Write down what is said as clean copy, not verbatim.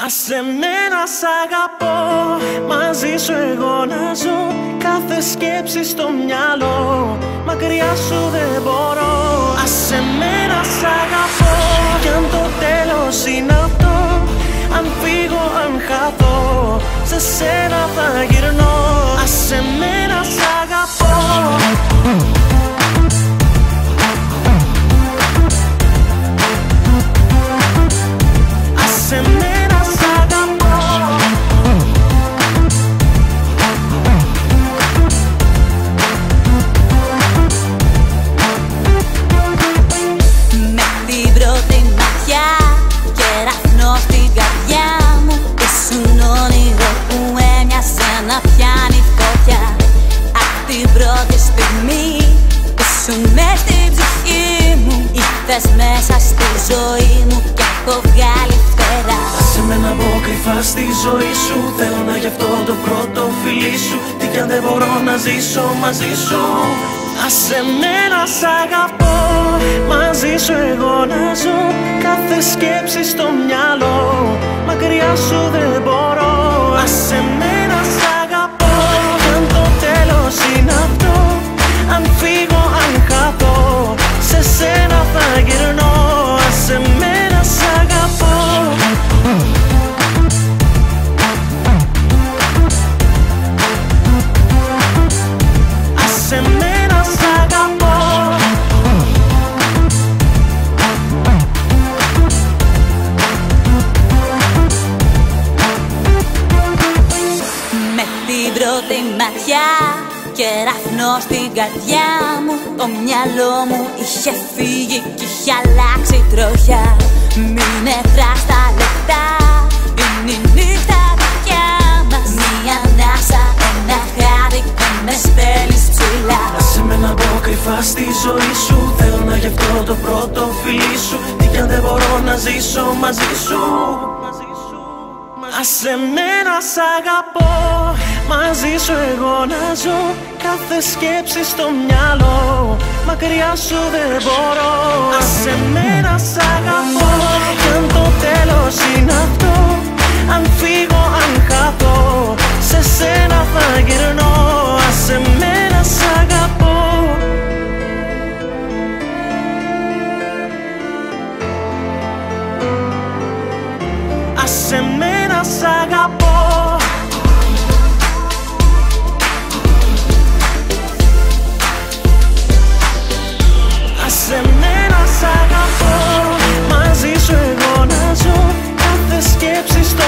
Άσε με να σ' αγαπώ, μαζί σου εγώ να ζω. Κάθε σκέψη στο μυαλό, μακριά σου δεν μπορώ. Άσε με να σ' αγαπώ, κι αν το τέλος είναι αυτό, αν φύγω, αν χαθώ, σε σένα θα γυρνώ. Άσε με να σ' αγαπώ. Άσε με να σ' αγαπώ. Με την πρώτη ματιά, κεραυνό στην καρδιά μου, ήσουν όνειρο που έμοιαζε να πιάνει φωτιά. Απ' την πρώτη στιγμή ήσουν μες στην ψυχή μου, ήρθες μέσα στη ζωή μου κι έχω βγάλει φτερά. Άσε με να μπω κρυφά στη ζωή σου, θέλω να γι' αυτό το πρώτο φιλί σου. Τι κι αν δεν μπορώ να ζήσω μαζί σου. Άσε με να σ' αγαπώ, μαζί σου εγώ να ζω. Κάθε σκέψη στο μυαλό, μακριά σου δεν μπορώ. Άσε με να σ' αγαπώ, κι αν το τέλος είναι αυτό, αν φύγω, αν χαθώ, σε σένα θα γυρνώ. Άσε με να σ' αγαπώ. Άσε με να σ' αγαπώ. Με την πρώτη ματιά, κεραυνό στην καρδιά μου, το μυαλό μου είχε φύγει κι είχε αλλάξει τροχιά. Μην μετράς τα λεπτά, είναι η νύχτα δικιά μας. Μια ανάσα, ένα χάδι που με στέλνεις ψηλά. Άσε με να μπω κρυφά στη ζωή σου, θέλω να γι' αυτό το πρώτο φιλί σου. Τι κι αν δεν μπορώ να ζήσω μαζί σου. Άσε με να σ' αγαπώ, μαζί σου εγώ να ζω. Κάθε σκέψη στο μυαλό, μακριά σου δεν μπορώ. Άσε με να σ' αγαπώ, κι αν το τέλος είναι αυτό, αν φύγω, αν χαθώ, σε σένα θα γυρνώ. Άσε με να σ' αγαπώ. Άσε με να σ' αγαπώ. Άσε με να σ' αγαπώ, μαζί σου εγώ να ζω. Κάθε σκέψη στο